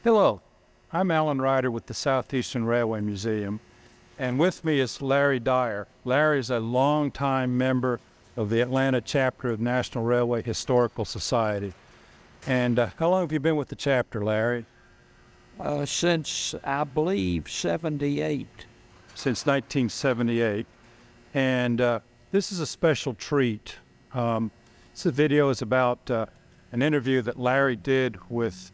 Hello, I'm Alan Ryder with the Southeastern Railway Museum, and with me is Larry Dyer. Larry is a longtime member of the Atlanta chapter of National Railway Historical Society. And how long have you been with the chapter, Larry? Since, I believe, 78. Since 1978. And this is a special treat. This video is about an interview that Larry did with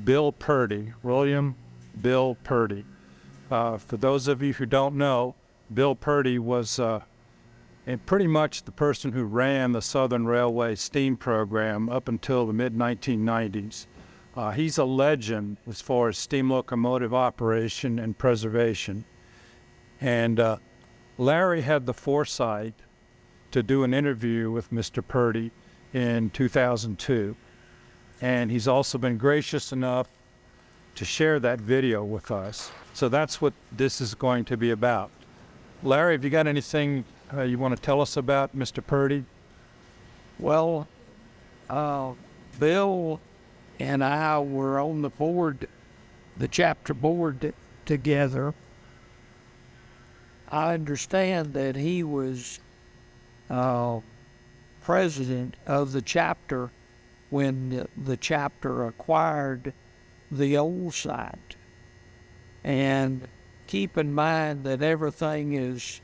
Bill Purdie, William Bill Purdie. For those of you who don't know, Bill Purdie was pretty much the person who ran the Southern Railway steam program up until the mid-1990s. He's a legend as far as steam locomotive operation and preservation. And Larry had the foresight to do an interview with Mr. Purdie in 2002. And he's also been gracious enough to share that video with us. So that's what this is going to be about. Larry, have you got anything you want to tell us about Mr. Purdie? Well, Bill and I were on the board, the chapter board together. I understand that he was president of the chapter when the chapter acquired the old site. And keep in mind that everything is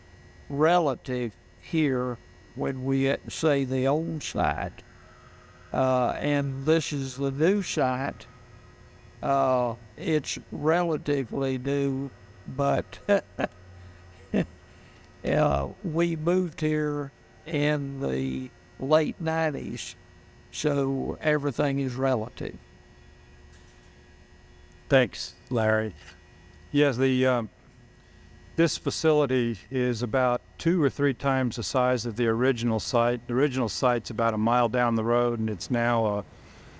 relative here when we say the old site. And this is the new site. It's relatively new, but we moved here in the late 90s. So everything is relative. Thanks, Larry. Yes, this facility is about 2 or 3 times the size of the original site. The original site's about a mile down the road, and it's now a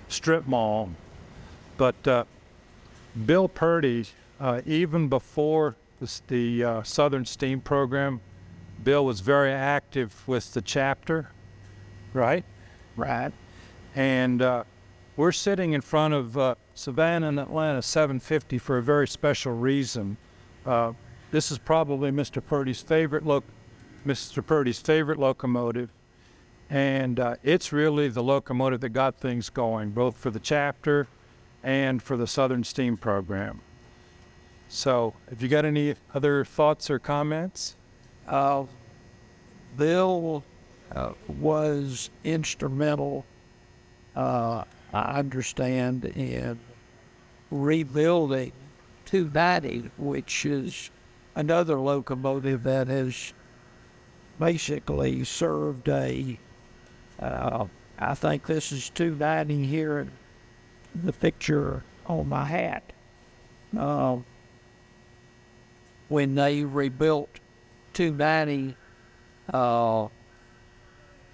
strip mall. But Bill Purdie, even before the Southern Steam Program, Bill was very active with the chapter, right? Right. And we're sitting in front of Savannah and Atlanta 750 for a very special reason. This is probably Mr. Purdie's favorite locomotive, and it's really the locomotive that got things going, both for the chapter and for the Southern Steam Program. So, have you got any other thoughts or comments? Bill was instrumental, I understand, in rebuilding 290, which is another locomotive that has basically served I think this is 290 here in the picture on my hat. When they rebuilt 290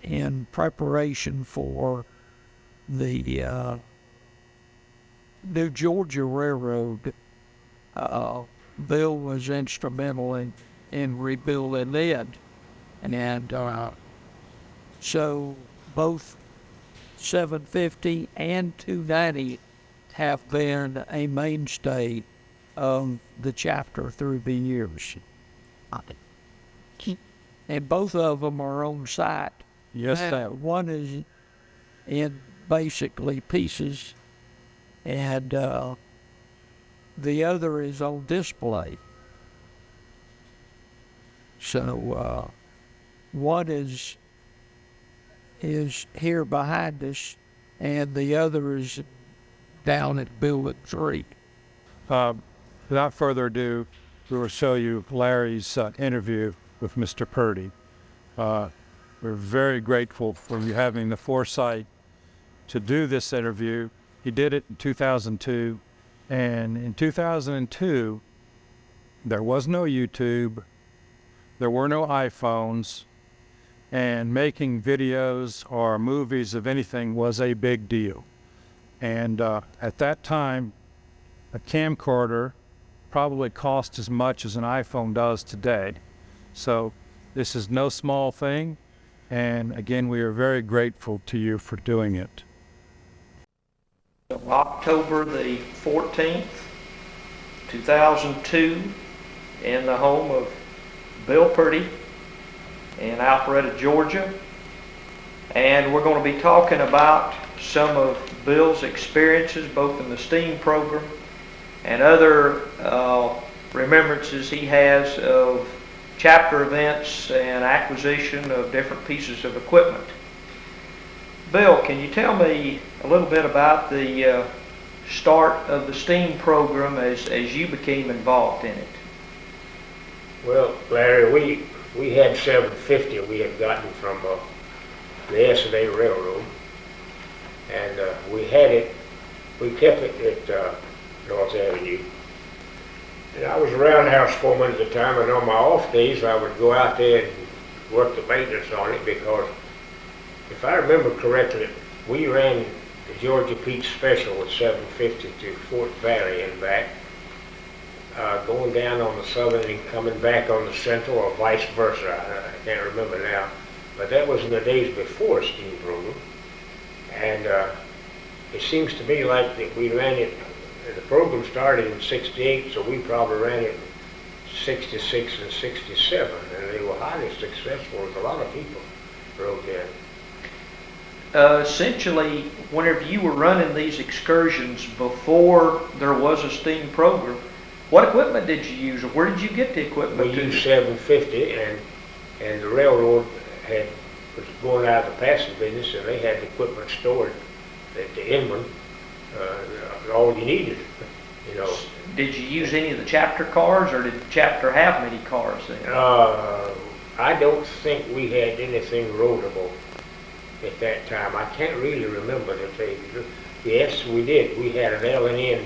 in preparation for the New Georgia Railroad, Bill was instrumental in rebuilding it. And so both 750 and 290 have been a mainstay of the chapter through the years. And both of them are on site. Yes, sir. One is in basically pieces, and the other is on display. So one is here behind us, and the other is down at Building 3. Without further ado, we will show you Larry's interview with Mr. Purdie. We're very grateful for you having the foresight to do this interview. He did it in 2002, and in 2002, there was no YouTube, there were no iPhones, and making videos or movies of anything was a big deal. And at that time, a camcorder probably cost as much as an iPhone does today. So this is no small thing, and again, we are very grateful to you for doing it. October the 14th, 2002, in the home of Bill Purdie in Alpharetta, Georgia. And we're going to be talking about some of Bill's experiences both in the STEAM program and other remembrances he has of chapter events and acquisition of different pieces of equipment. Bill, can you tell me a little bit about the start of the STEAM program as you became involved in it? Well, Larry, we had 750 we had gotten from the S&A Railroad, and we kept it at North Avenue. And I was a roundhouse foreman at the time, and on my off days I would go out there and work the maintenance on it, because if I remember correctly, we ran the Georgia Peach Special with 750 to Fort Valley and back, going down on the southern and coming back on the central, or vice versa. I can't remember now. But that was in the days before steam program. And it seems to me like that we ran it, the program started in 68, so we probably ran it 66 and 67, and they were highly successful. A lot of people rode that. Essentially, whenever you were running these excursions before there was a STEAM program, what equipment did you use, or where did you get the equipment? We used 750, and the railroad was going out of the passing business, and they had the equipment stored at the Inman, all you needed, you know. Did you use any of the chapter cars, or did the chapter have many cars then? I don't think we had anything roadable at that time. I can't really remember the thing. Yes, we did. We had an L&N.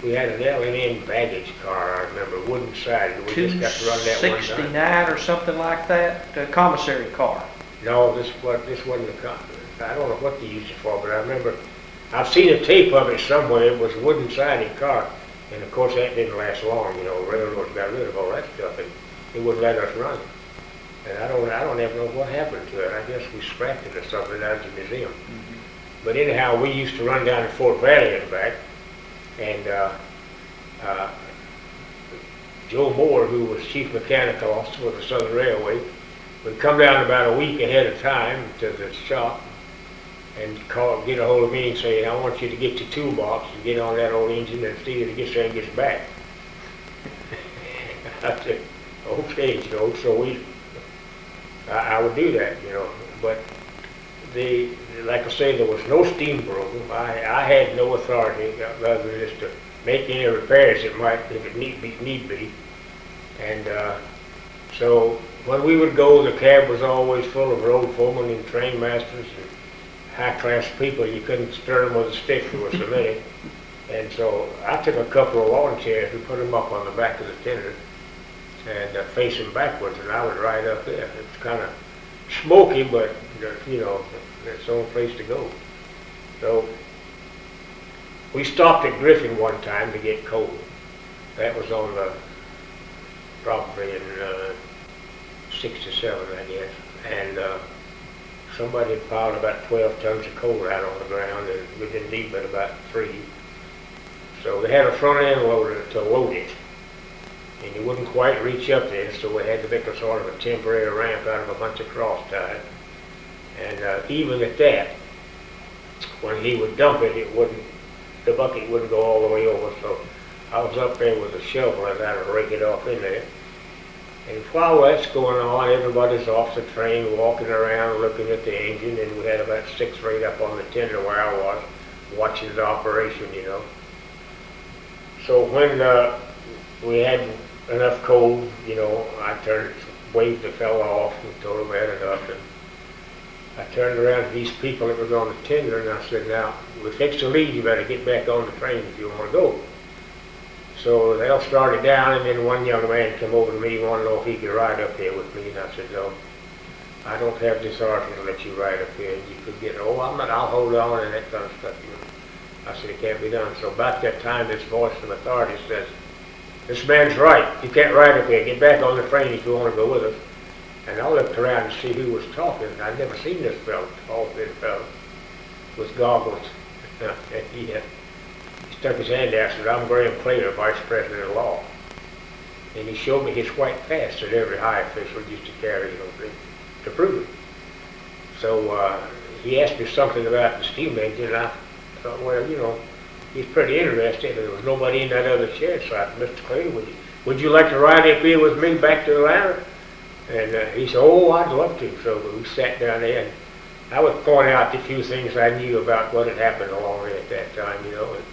We had an L&N baggage car, I remember, wooden sided. We just got to run that one time. 69 or something like that, a commissary car. No, this wasn't a car. I don't know what they used it for, but I remember, I've seen a tape of it somewhere. It was a wooden sided car, and of course that didn't last long. You know, railroads got rid of all that stuff, and they wouldn't let us run it. And I don't ever know what happened to it. I guess we scrapped it or something out of the museum. Mm-hmm. But anyhow, we used to run down to Fort Valley and back, and Joe Moore, who was chief mechanical officer with the Southern Railway, would come down about a week ahead of time to the shop and get a hold of me and say, I want you to get your toolbox and get on that old engine and see if it gets there and gets back. I said, okay, Joe. So I would do that, you know. But like I say, there was no steam program. I had no authority other than just to make any repairs it might, if it need be. And so when we would go, the cab was always full of road foremen and train masters and high-class people. You couldn't stir them with a stick, there were so many. And so I took a couple of lawn chairs and put them up on the back of the tender and face them backwards, and I would ride up there. It's kind of smoky, but you know, it's the only place to go. So we stopped at Griffin one time to get coal. That was on the probably in 67, I guess. And somebody had piled about 12 tons of coal out on the ground, and we didn't need but about 3. So they had a front end loader to load it, and you wouldn't quite reach up there, so we had to make a sort of a temporary ramp out of a bunch of cross ties. And even at that, when he would dump it, the bucket wouldn't go all the way over. So I was up there with a shovel and I would rake it off in there. And while that's going on, everybody's off the train, walking around, looking at the engine, and we had about 6 right up on the tender where I was, watching the operation, you know. So when we had enough coal, you know, I waved the fellow off and told him I had enough. And I turned around to these people that was on the tender, and I said, now, we fixed to leave, you better get back on the train if you want to go. So they all started down, and then one young man came over to me and wanted to know if he could ride up here with me, and I said, no, I don't have this authority to let you ride up here. You could get, oh, I'll hold on, and that kind of stuff, you know. I said, it can't be done. So about that time, this voice from authority says, this man's right. You can't ride up here. Get back on the train if you want to go with us. And I looked around to see who was talking. I'd never seen this fellow, tall, thin fellow, with goggles. And he stuck his hand out and said, "I'm Graham Clayton, Vice President of Law." And he showed me his white pass that every high official used to carry, to prove it. So he asked me something about the steam engine, and I thought, well, he's pretty interested. There was nobody in that other chair, so I said, "Mr. Clayton, would you like to ride up here with me back to Atlanta?" And he said, "Oh, I'd love to." So we sat down there, and I would point out the few things I knew about what had happened along there at that time, And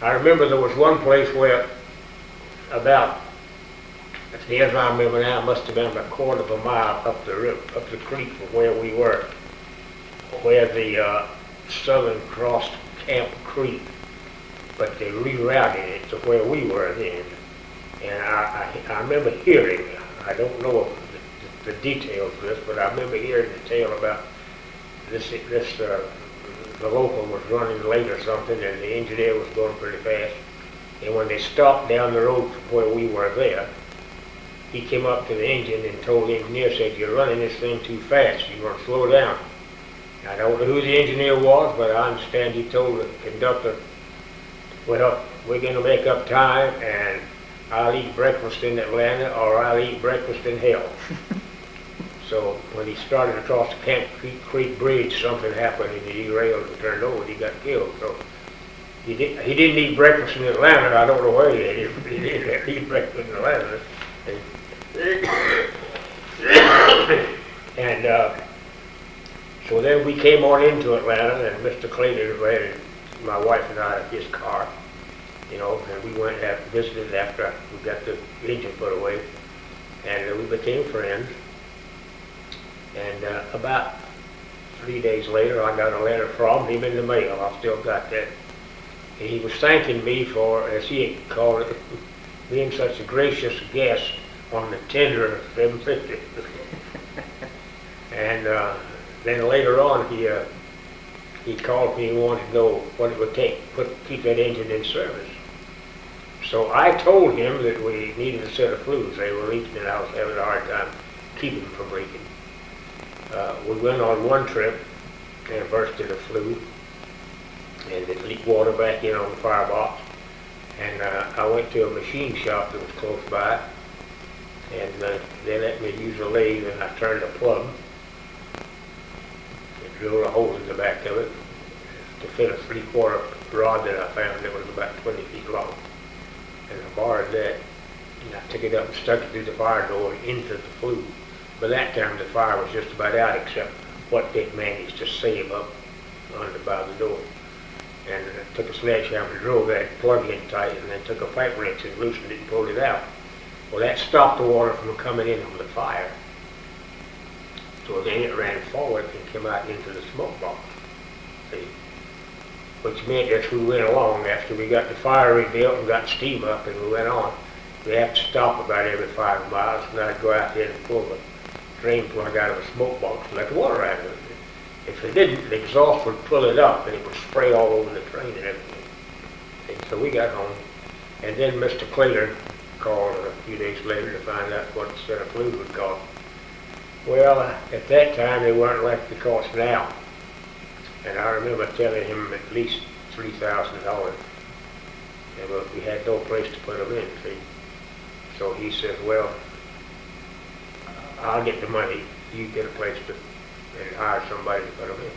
I remember there was one place where about, as I remember now, it must have been about a quarter of a mile up the creek from where we were, where the Southern crossed Camp Creek, but they rerouted it to where we were then. And I remember hearing, I don't know the details of this, but I remember hearing the tale about the local was running late or something, and the engineer was going pretty fast. And when they stopped down the road from where we were there, he came up to the engine and told the engineer, said, "You're running this thing too fast. You're going to slow down." I don't know who the engineer was, but I understand he told the conductor, "Well, we're going to make up time, and I'll eat breakfast in Atlanta, or I'll eat breakfast in hell." So when he started across the Camp Creek Bridge, something happened, and he derailed and turned over, and he got killed. So he didn't eat breakfast in Atlanta. I don't know where he did. He didn't eat breakfast in Atlanta. And so then we came on into Atlanta, and Mr. Clayton had my wife and I in his car, and we went and visited after we got the engine put away, and we became friends. And about 3 days later, I got a letter from him in the mail. I still got that. And he was thanking me for, as he had called it, being such a gracious guest on the tender 750. And then later on, he called me and wanted to know what it would take to keep that engine in service. So I told him that we needed a set of fluids. They were leaking, and I was having a hard time keeping them from leaking. We went on one trip and bursted a fluid, and it leaked water back in on the firebox. And I went to a machine shop that was close by, and they let me use a lathe, and I turned a plug and drilled a hole in the back of it to fit a 3/4 rod that I found that was about 20 feet long. And I borrowed that, and I took it up and stuck it through the fire door into the flue. By that time, the fire was just about out, except what Dick managed to save up under by the door. And I took a sledgehammer and drove that plug in tight, and then took a pipe wrench and loosened it and pulled it out. Well, that stopped the water from coming in from the fire. So then it ran forward and came out into the smoke box. See? Which meant as we went along, after we got the fire rebuilt and got steam up and we went on, we had to stop about every 5 miles, and I'd go out there and pull the drain plug out of the smoke box and let the water out of it. If it didn't, the exhaust would pull it up and it would spray all over the train and everything. And so we got home, and then Mr. Clayton called a few days later to find out what a set of fluid would cost. Well, at that time they weren't like they cost now. And I remember telling him at least $3,000. But we had no place to put them in, see. So he says, "Well, I'll get the money. You get a place to and hire somebody to put them in."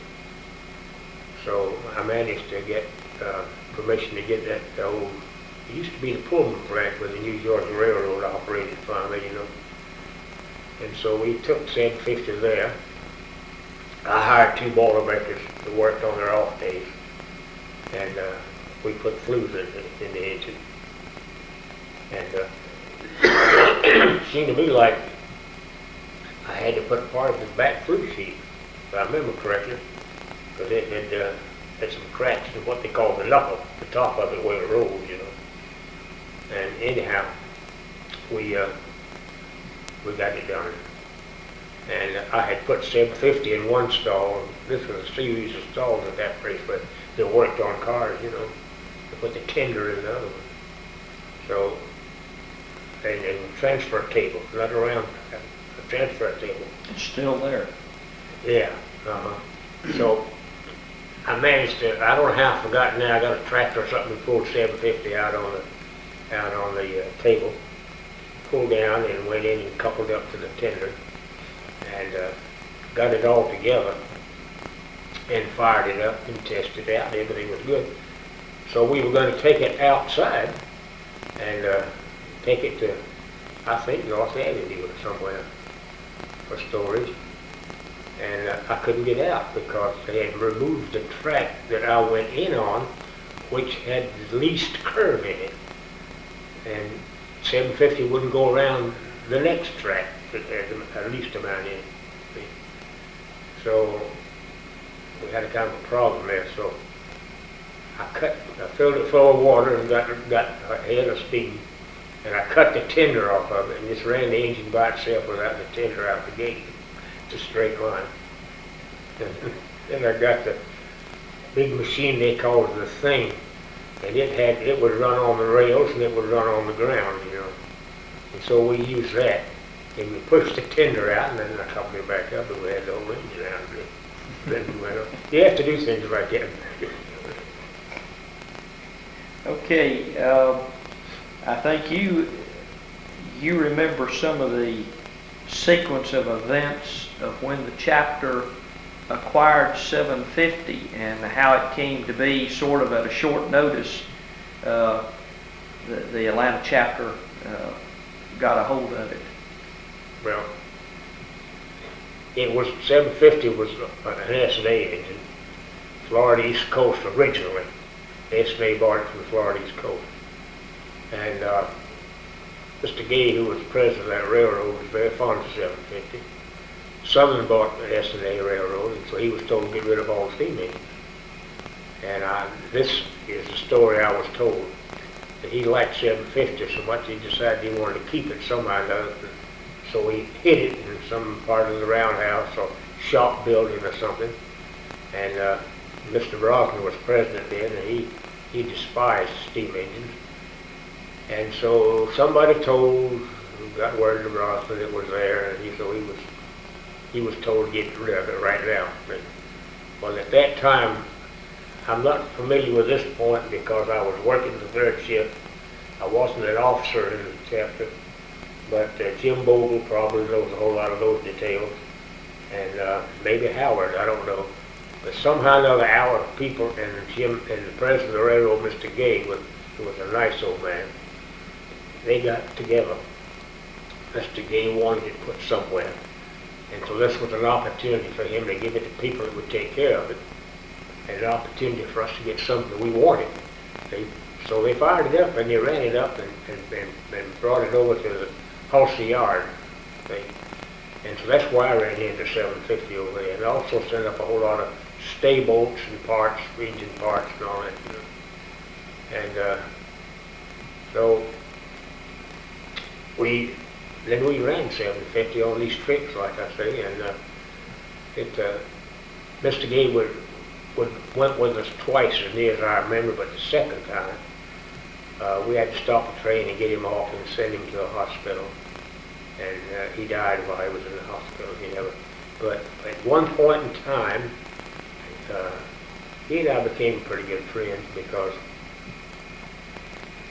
So I managed to get permission to get that old, it used to be the Pullman plant where the New York Railroad operated finally, And so we took 750 there. I hired 2 Boilermakers that worked on their off days, and we put flues in the engine. And it seemed to me like I had to put part of the back flue sheet, if I remember correctly, because it had some cracks in what they call the knuckle, the top of it where it rolls, And anyhow, we got it done. And I had put 750 in one stall. This was a series of stalls at that place, but they worked on cars, They put the tender in the other one. So, and transfer table, not around a transfer table. It's still there. Yeah. So I managed to, I don't know how I forgot now, I got a tractor or something, pulled 750 out on the table, pulled down and went in and coupled up to the tender, and got it all together and fired it up and tested it out. Everything was good. So we were going to take it outside and take it to, I think, North Avenue or somewhere for storage. And I couldn't get out because they had removed the track that I went in on, which had the least curve in it. And 750 wouldn't go around the next track that had the least amount in it. So we had a kind of a problem there. So I filled it full of water and got ahead of steam. And I cut the tender off of it and just ran the engine by itself without the tender out the gate. It's a straight line. Then I got the big machine they called the Thing, and it would run on the rails and it would run on the ground, you know. And so we used that, and we pushed the tender out, and then I coupled it back up, and we had the whole engine out of it. Then we went up. You have to do things like that. Okay, I think you remember some of the sequence of events of when the chapter acquired 750 and how it came to be sort of at a short notice. The Atlanta chapter got a hold of it. Well, it was 750 was an S&A engine, Florida East Coast originally. S&A bought it from the Florida East Coast, and Mr. Gay, who was president of that railroad, was very fond of 750. Southern bought the S&A railroad, and so he was told to get rid of all steam engines. And this is the story I was told, that he liked 750 so much he decided he wanted to keep it somehow or another. So he hid it in some part of the roundhouse or shop building or something. And Mr. Brosnan was president then, and he despised steam engines. And so somebody got word to Brosnan it was there, and so he was told to get rid of it right now. Well, at that time, I'm not familiar with this point because I was working the third shift. I wasn't an officer in the chapter, but Jim Bogle probably knows a whole lot of those details, and maybe Howard, I don't know. But somehow or another, our people and Jim and the president of the railroad, Mr. Gay, who was a nice old man, they got together. Mr. Gay wanted it put somewhere. And so this was an opportunity for him to give it to people that would take care of it, and an opportunity for us to get something we wanted. So they fired it up and they ran it up and brought it over to the Hulsey Yard. And so that's why I ran into 750 over there. And also sent up a whole lot of stay bolts and parts, engine parts and all that. You know. And so then we ran 750 on these trips, like I say, and Mr. Gay went with us twice as near as I remember, but the second time we had to stop the train and get him off and send him to a hospital, and he died while he was in the hospital. But at one point in time, he and I became pretty good friends because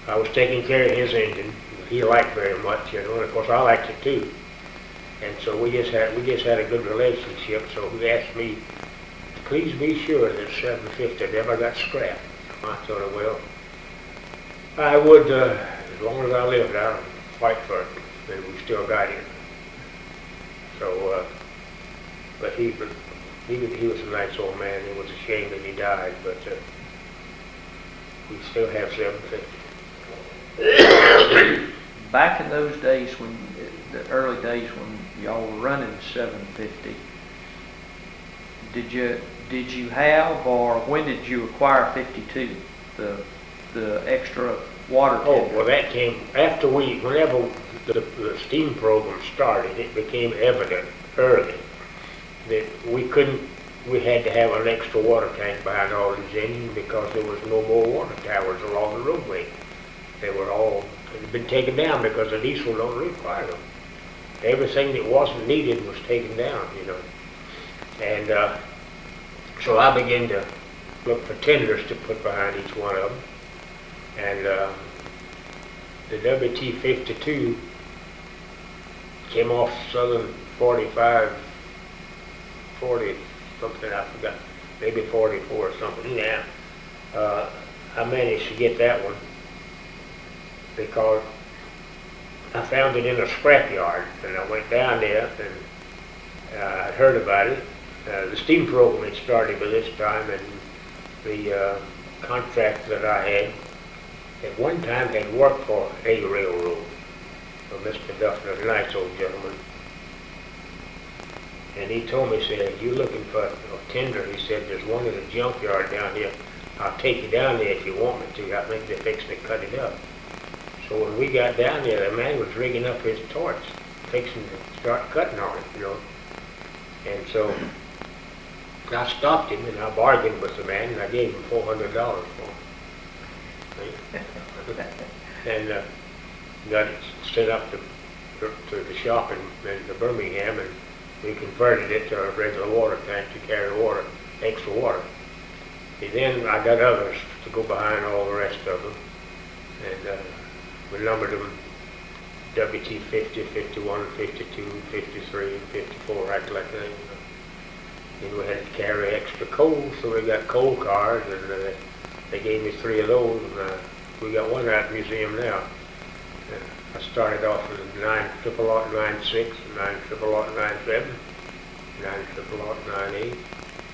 I was taking care of his engine. He liked very much, and of course I liked it too. And so we just had a good relationship. So he asked me, please be sure that 750 never got scrapped. I thought, well, I would, as long as I lived, I'd fight for it, and we still got it. So, but he was a nice old man. It was a shame that he died, but we still have 750. Back in those days, the early days when y'all were running 750, did you have, or when did you acquire 52, the extra water tender? Oh, well, that came after whenever the steam program started, it became evident early that we had to have an extra water tank behind all these engines because there was no more water towers along the roadway. They were all had been taken down because the diesel don't require them. Everything that wasn't needed was taken down, you know. And so I began to looked for tenders to put behind each one of them. And the WT-52 came off Southern 45, 40 something, I forgot, maybe 44 or something. Yeah, I managed to get that one because I found it in a scrapyard, and I went down there and I heard about it. The steam program had started by this time, and the contract that I had at one time had worked for a railroad, for Mr. Duffner, a nice old gentleman. And he told me, he said, "You looking for a tender?" He said, "There's one in the junkyard down here. I'll take you down there if you want me to. I think they're fixing to cut it up." So when we got down there, the man was rigging up his torch, fixing to start cutting on it, you know. And so I stopped him and I bargained with the man, and I gave him $400 for it. And got it sent up to the shop in Birmingham, and we converted it to a regular water tank to carry water, extra water. And then I got others to go behind all the rest of them, and we numbered them WT-50, 51, 52, 53, and 54, right like that. And we had to carry extra coal, so we got coal cars, and they gave me 3 of those, and we got one out at the museum now. I started off with 9 triple aught 96, 9 triple aught 97, 9 triple aught 98.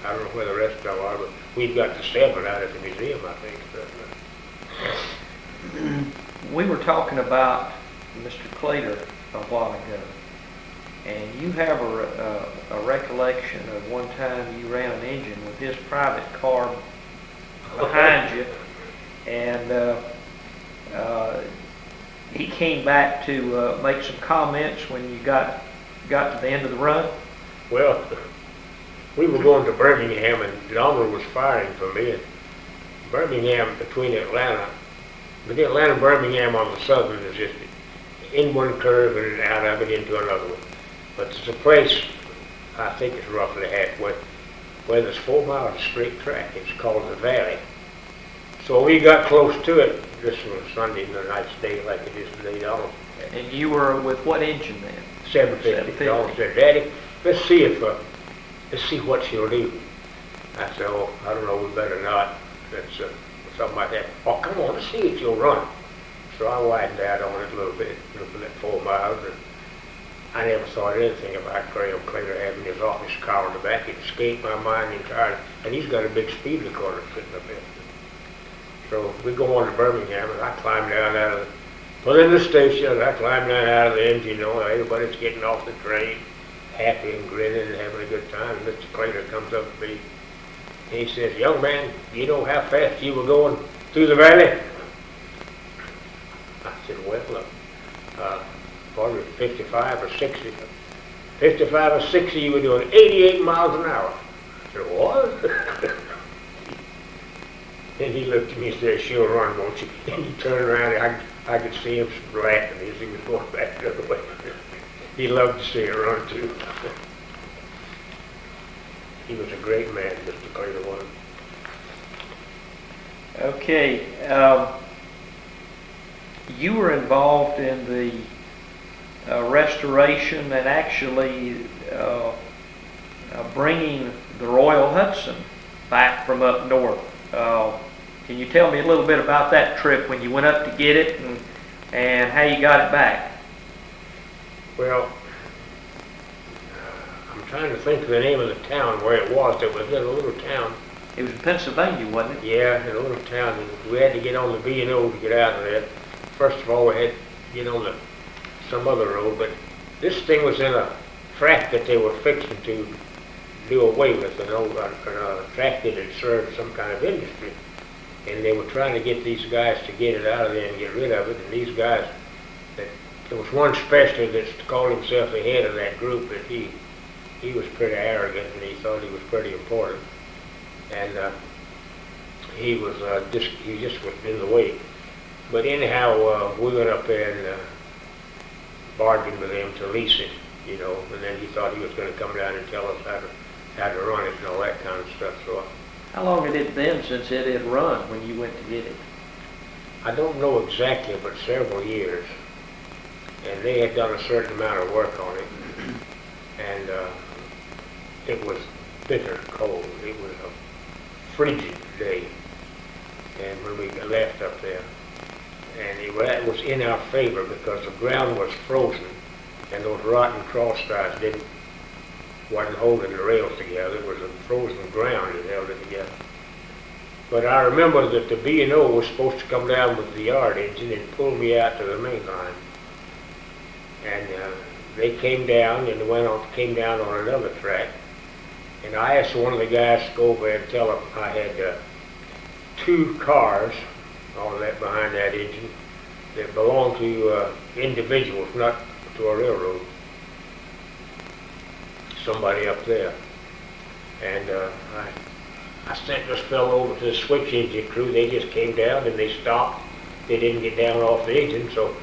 I don't know where the rest of them are, but we've got the 7 out at the museum, I think. We were talking about Mr. Claytor a while ago, and you have a recollection of one time you ran an engine with his private car behind you, and he came back to make some comments when you got to the end of the run. Well, we were going to Birmingham, and Dahmer was firing for me. And Birmingham, between Atlanta and Birmingham on the southern is just in one curve and out of it into another one. But there's a place, I think it's roughly halfway, where there's 4 miles of straight track. It's called the Valley. So we got close to it. This was Sunday, the night's day like it is today. And you were with what engine then? 750. Dahmer said, "Daddy, let's see what she'll do." I said, "Oh, I don't know, we better not." That's something like that. "Oh, come on, let's see if you'll run." So I widened out on it a little bit, looking at 4 miles, and I never thought anything about Graham Claytor having his office car in the back. It escaped my mind entirely. And he's got a big speed recorder sitting up there. So we go on to Birmingham, and I climb down out of put in the station, I climb down out of the engine, you know, everybody's getting off the train, happy and grinning and having a good time. And Mr. Claytor comes up to me, and he says, "Young man, you know how fast you were going through the valley?" I said, "Well, probably 55 or 60. 55 or 60, you were doing 88 miles an hour. I said, "What?" And he looked at me and said, "She'll run, won't you?" And he turned around, and I could see him laughing as he was going back the other way. He loved to see her run, too. He was a great man, Mr. Claytor was. Okay. You were involved in the restoration and actually bringing the Royal Hudson back from up north. Can you tell me a little bit about that trip when you went up to get it and how you got it back? Well, I'm trying to think of the name of the town where it was. It was in a little town. It was in Pennsylvania, wasn't it? Yeah, in a little town. And we had to get on the B&O to get out of there. First of all, we had to get on some other road, but this thing was in a track that they were fixing to do away with, an old track that had served some kind of industry. And they were trying to get these guys to get it out of there and get rid of it. And these guys, there was one specialist that called himself the head of that group, but he was pretty arrogant and he thought he was pretty important. And he just was in the way. But anyhow, we went up there and bargained with him to lease it, you know, and then he thought he was going to come down and tell us how to run it and all that kind of stuff. So How long had it been since it had run when you went to get it? I don't know exactly, but several years. And they had done a certain amount of work on it. And it was bitter cold. It was a frigid day. And when we left up there, and that was in our favor because the ground was frozen, and those rotten cross ties wasn't holding the rails together. It was a frozen ground that held it together. But I remember that the B&O was supposed to come down with the yard engine and pull me out to the main line. And they came down and came down on another track. And I asked one of the guys to go over and tell them I had 2 cars, all that behind that engine, that belonged to individuals, not to a railroad. Somebody up there. And I sent this fellow over to the switch engine crew. They just came down and they stopped. They didn't get down off the engine, so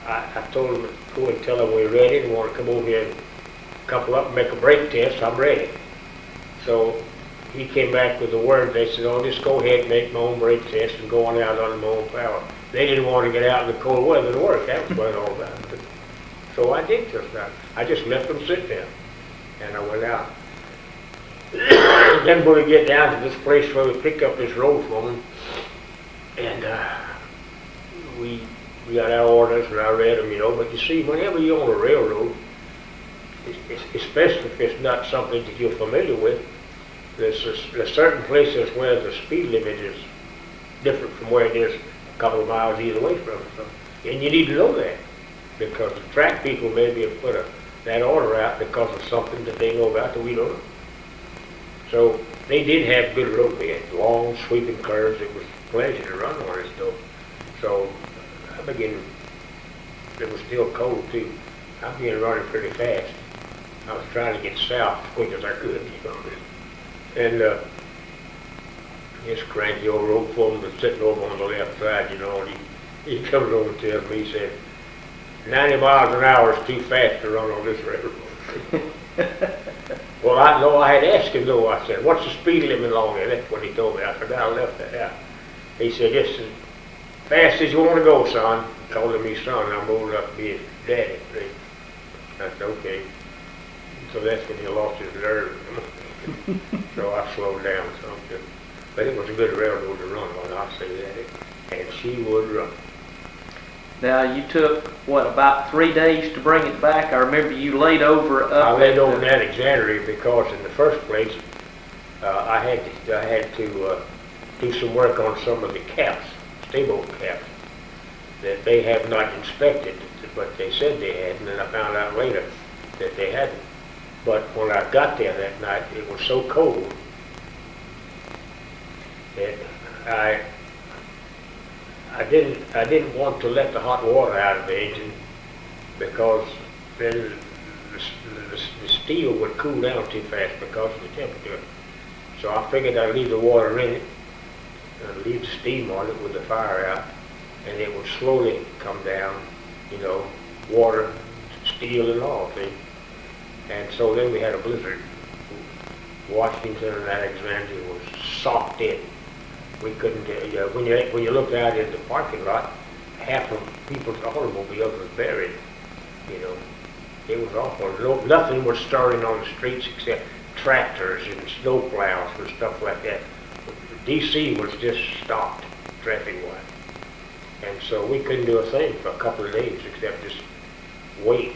I told them to go and tell them we're ready and want to come over here and couple up and make a brake test. I'm ready. So he came back with the word. They said, "Oh, just go ahead and make my own brake test and go on out under my own power." They didn't want to get out in the cold weather to work. That was what it all about. So I did just that. I just left them sit there, and I went out. Then when we get down to this place where we pick up this road from them, and we got our orders and I read them, you know. But you see, whenever you're on a railroad, especially if it's not something that you're familiar with, there's certain places where the speed limit is different from where it is a couple of miles either way from it. So, and you need to know that, because the track people maybe have put that order out because of something that they know about that we don't know. So they did have good road. They had long sweeping curves. It was a pleasure to run on it still. So I began, it was still cold too. I began running pretty fast. I was trying to get south as quick as I could, you know. And this cranky old road foreman was sitting over on the left side, you know, and he comes over and tells me, he said, 90 miles an hour is too fast to run on this railroad. Well, I know I had asked him though. I said, "What's the speed limit along there?" That's what he told me. I forgot I left that out. He said, "Just as fast as you want to go, son." He called me son. I'm old enough to be his daddy. I said, "Okay." So that's when he lost his nerve. So I slowed down some. But it was a good railroad to run on, I'll say that. And she would run. Now, you took, what, about 3 days to bring it back? I remember you laid over up. I laid over in Alexandria because in the first place, I had to do some work on some of the caps, stable caps, that they have not inspected, but they said they had, and then I found out later that they hadn't. But when I got there that night, it was so cold that I didn't want to let the hot water out of the engine, because then the steel would cool down too fast because of the temperature. So I figured I'd leave the water in it, and leave the steam on it with the fire out, and it would slowly come down, you know, water, steel and all, see. And so then we had a blizzard. Washington and Alexandria was socked in. We couldn't, when you looked out in the parking lot, half of people's automobiles was buried, you know. It was awful. Nothing was starting on the streets except tractors and snow plows and stuff like that. D.C. was just stopped traffic-wise. And so we couldn't do a thing for a couple of days except just wait.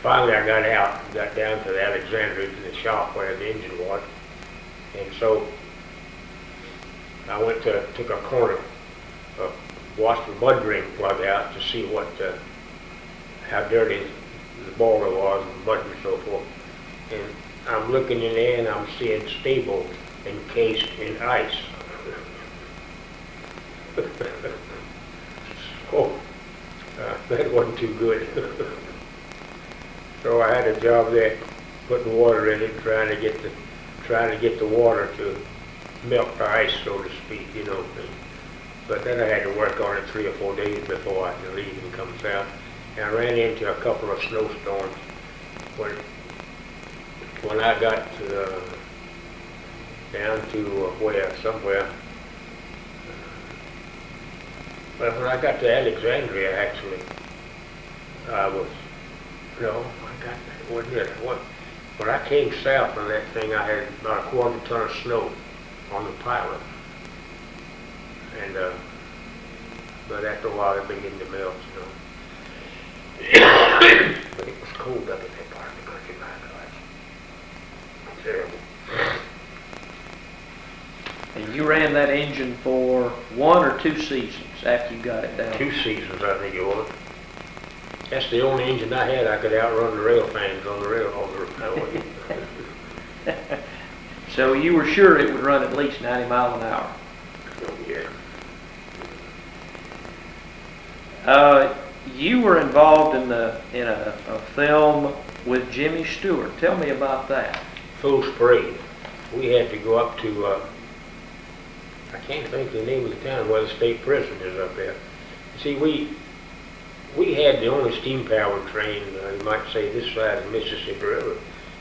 Finally I got down to the Alexandria, to the shop where the engine was. And so I took a corner, washed the mud drain plug out to see how dirty the boiler was, and mud and so forth. And I'm looking in there and I'm seeing stable encased in ice. That wasn't too good. So I had a job there, putting water in it, trying to get the water to melt the ice, so to speak, you know. But then I had to work on it 3 or 4 days before I could leave and come south. And I ran into a couple of snowstorms when I got down to where, somewhere. But when I got to Alexandria, actually, I was, no, wasn't it? When I came south on that thing, I had about a quarter ton of snow on the pilot. And, but after a while, it began to melt, you know. But it was cold up in that part of the country, my gosh. Terrible. And you ran that engine for 1 or 2 seasons after you got it down? 2 seasons, I think it was. That's the only engine I had. I could outrun the rail fans on the railway. So you were sure it would run at least 90 miles an hour? Oh, yeah. You were involved in a film with Jimmy Stewart. Tell me about that. Full Parade. We had to go up to, I can't think of the name of the town where the state prison is up there. See, we had the only steam-powered train, you might say, this side of the Mississippi River.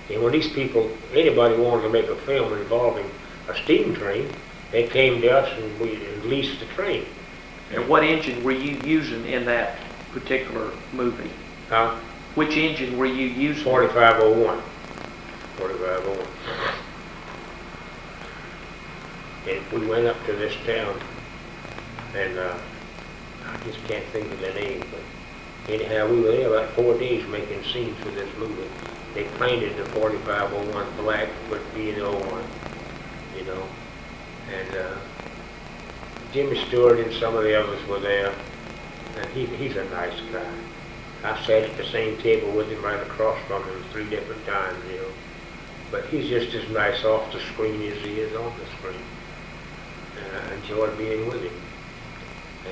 And when these people, anybody wanted to make a film involving a steam train, they came to us and we leased the train. And what engine were you using in that particular movie? Huh? Which engine were you using? 4501. 4501. And we went up to this town, and I just can't think of the name, but anyhow, we were there about 4 days making scenes for this movie. They painted the 4501 black with B01, you know, and Jimmy Stewart and some of the others were there, and he's a nice guy. I sat at the same table with him right across from him 3 different times, you know, but he's just as nice off the screen as he is on the screen. And I enjoyed being with him.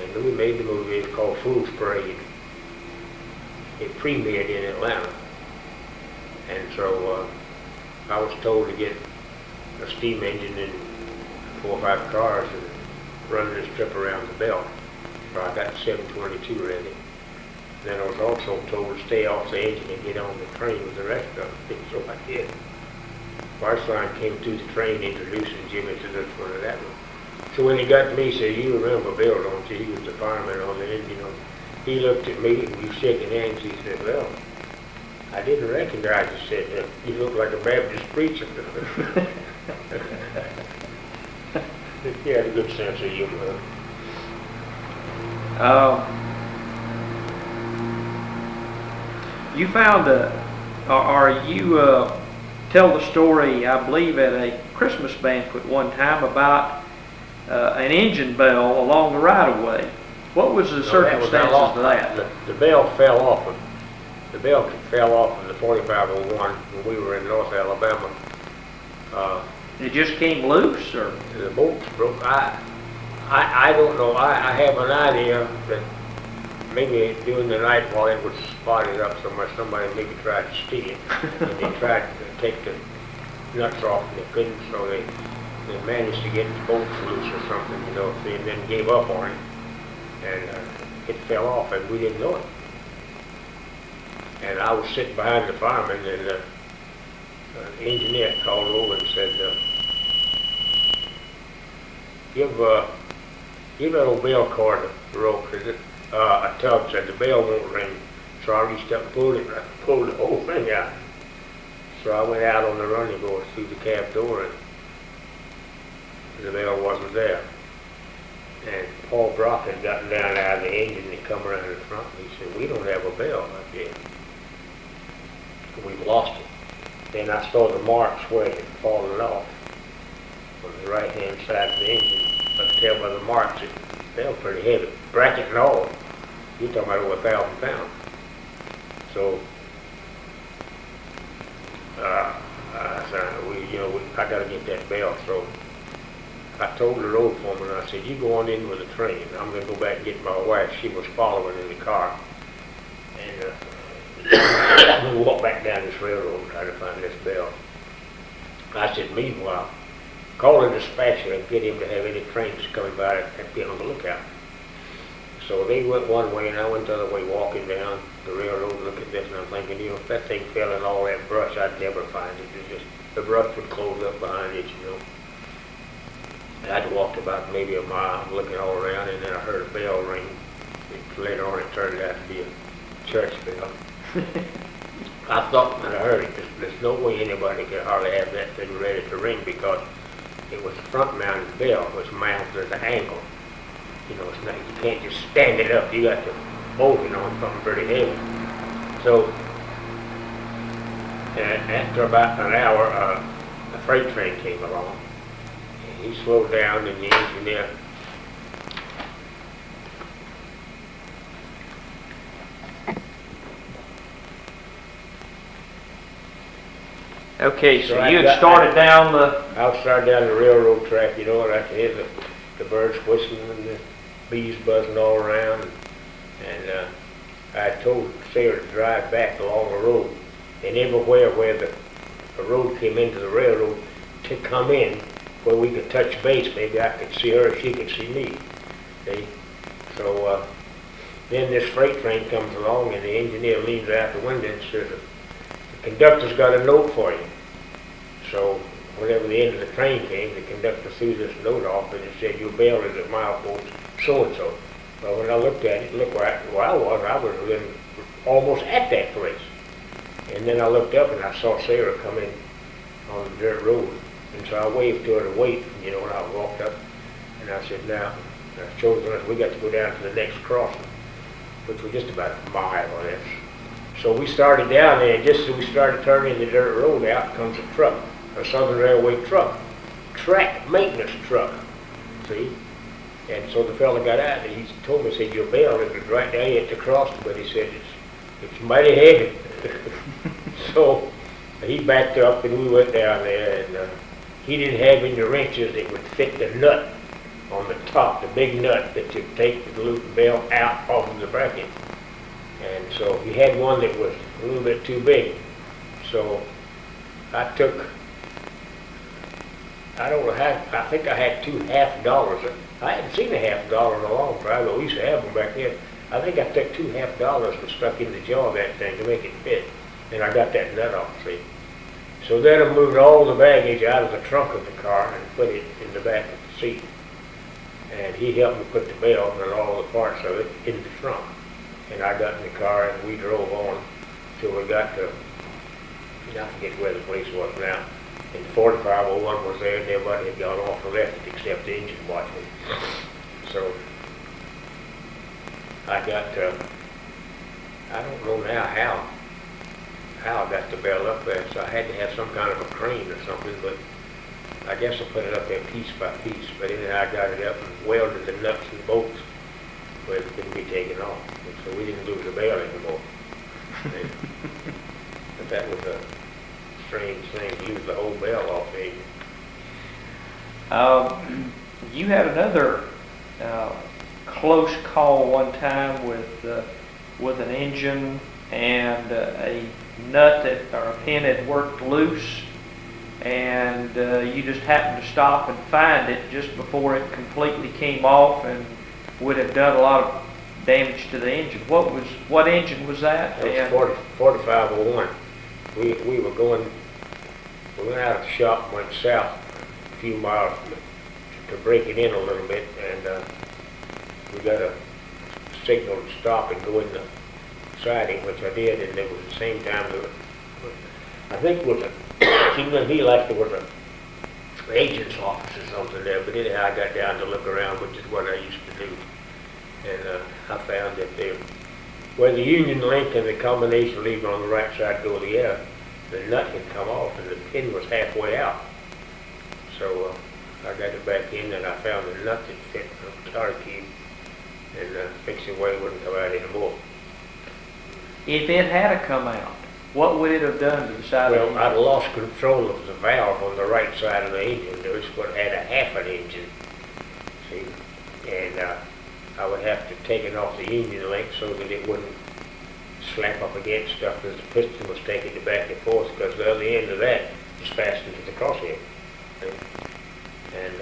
And then we made the movie. It's called Fool's Parade. It premiered in Atlanta. And so I was told to get a steam engine and 4 or 5 cars and run this trip around the belt. So I got 722 ready. Then I was also told to stay off the engine and get on the train with the rest of them. So I did. Barsline came through the train introducing Jimmy to this one and that one. So when he got to me, he said, "You remember Bill, don't you? He was the fireman on the engine." He looked at me and we shaking hands. He said, "Well, I didn't recognize you." Said, "You look like a Baptist preacher." He had a good sense of humor. You found tell the story, I believe, at a Christmas banquet one time about an engine bell along the right-of-way. What was the circumstances of that? The bell fell off of the the 4501 when we were in North Alabama. It just came loose, or The bolts broke. I don't know. I have an idea that maybe during the night while it was spotted up somewhere, somebody maybe tried to steal it. And they tried to take the nuts off and they couldn't, so they managed to get the bolts loose or something, you know, and then gave up on it. And it fell off and we didn't know it. And I was sitting behind the fireman and the engineer called over and said, give that old bell cord a rope, is it? A tug said the bell won't ring. So I reached up and pulled it, and I pulled the whole thing out. So I went out on the running board through the cab door, and the bell wasn't there. And Paul Brock had gotten down out of the engine and come around in front of me. He said, "We don't have a bell up here. We've lost it." Then I saw the marks where it had fallen off on the right-hand side of the engine. I could tell by the marks it fell pretty heavy, bracket and all. You're talking about over 1,000 pounds. So I said, I got to get that bell. So I told the road foreman, I said, "You go on in with the train. I'm going to go back and get my wife." She was following in the car. And I'm going to walk back down this railroad and try to find this bell. I said, "Meanwhile, call the dispatcher and get him to have any trains coming by and be on the lookout." So they went one way and I went the other way, walking down the railroad, looking at this, and I'm thinking, if that thing fell in all that brush, I'd never find it. It's just, the brush would close up behind it, I'd walked about maybe a mile looking all around, and then I heard a bell ring. Later on it turned out to be a church bell. I thought when I heard it, there's no way anybody could hardly have that thing ready to ring, because it was a front-mounted bell, which mounts at an angle. You know, it's not, you can't just stand it up. You got to hold it on something pretty heavy. So, after about an hour, a freight train came along. And he slowed down, and the engineer Okay, so So I you had got- started down the, outside down the railroad track, you know, and I could hear the birds whistling and the bees buzzing all around. And I told Sarah to drive back along the road, and everywhere where the road came into the railroad, to come in where we could touch base. Maybe I could see her, she could see me. See? So then this freight train comes along, and the engineer leans out the window and says, "The conductor's got a note for you." So whenever the end of the train came, the conductor threw this note off, and it said, "Your bell is at milepost so-and-so." Well, when I looked at it, looked where I was within, almost at that place. And then I looked up, and I saw Sarah come in on the dirt road. And so I waved to her to wait, you know, and I walked up, and I said, "Now, I chose us, we got to go down to the next crossing," which was just about a mile or less. So we started down there, and just as we started turning the dirt road out comes a truck, a Southern Railway truck, track maintenance truck, see? And so the fella got out, and he told me, he said, "Your bell is right there at the crossing," but he said, it's mighty heavy. So he backed up, and we went down there, and he didn't have any wrenches that would fit the nut on the top, the big nut that you take the loop bell out off of the bracket. And so he had one that was a little bit too big. So I took, I don't know how, I think I had two $half. I hadn't seen a $half in a long time, but we used to have them back then. I think I took two $half and stuck in the jaw of that thing to make it fit. And I got that nut off, see. So then I moved all the baggage out of the trunk of the car and put it in the back of the seat. And he helped me put the bell and all the parts of it in the trunk. And I got in the car, and we drove on till we got to, I forget where the place was now. And 4501 was there, and everybody had gone off and left it except the engine watchman. So I got, I don't know now how I got the bell up there, so I had to have some kind of a crane or something, but I guess I put it up there piece by piece. But then I got it up and welded the nuts and bolts where it couldn't be taken off. And so we didn't lose the bell anymore. But that was a strange thing, to use the whole bell off there. you had another close call one time with an engine, and a nut or a pin had worked loose, and you just happened to stop and find it just before it completely came off and would have done a lot of damage to the engine. What engine was that? That was 4501. We went out of the shop and went south a few miles to break it in a little bit, and we got a signal to stop and go in the siding, which I did, and it was the same time that I think it was seemed to me like there was a agent's office or something there, but anyhow I got down to look around, which is what I used to do, and I found that where the union link and the combination lever on the right side go together, the nut had come off and the pin was halfway out. So I got it back in, and I found a nut that fit a tar cube, and fixed it where it wouldn't come out anymore. If it had come out, what would it have done to the side of the Well, engine? I'd lost control of the valve on the right side of the engine. There was what had a half an engine, see, and I would have to take it off the union link so that it wouldn't slap up against stuff as the piston was taking it back and forth, because the other end of that is fastened to the crosshead. And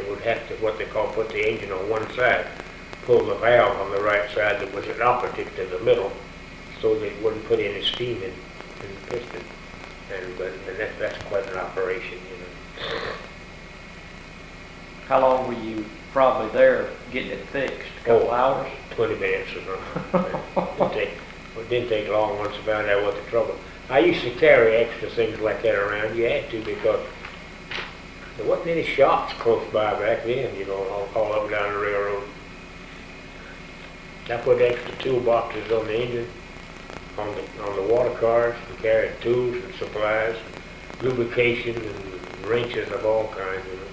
would have to what they call put the engine on one side, pull the valve on the right side that was an operative to the middle, so that it wouldn't put any steam in the piston. And that's quite an operation, you know. How long were you probably there getting it fixed? A couple hours? 20 minutes or something. It didn't take long once I found out what the trouble. I used to carry extra things like that around. You had to because there wasn't any shops close by back then, you know, all up and down the railroad. I put extra toolboxes on the engine, on the water cars, to carry tools and supplies, lubrication and wrenches of all kinds, you know.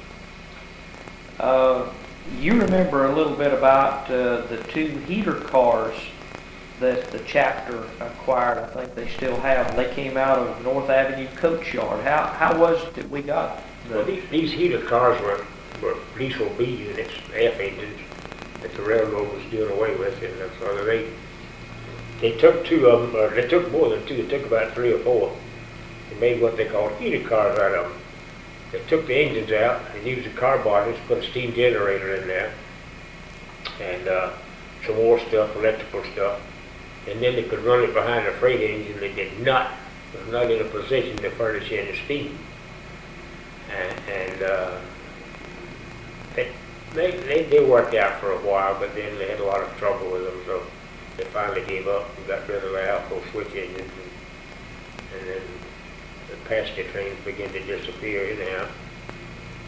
You remember a little bit about the 2 heater cars that the chapter acquired. I think they still have. They came out of North Avenue Coach Yard. How was it that we got Well, these heater cars were diesel B units, F engines, that the railroad was doing away with, and so they took 2 of them, or they took more than 2, they took about 3 or 4, and made what they called heater cars out of them. They took the engines out and used the car bodies, put a steam generator in there, and some more stuff, electrical stuff, and then they could run it behind a freight engine that was not in a position to furnish any steam. And they worked out for a while, but then they had a lot of trouble with them, so they finally gave up and got rid of the Alco switch engines, and then the passenger trains began to disappear anyhow.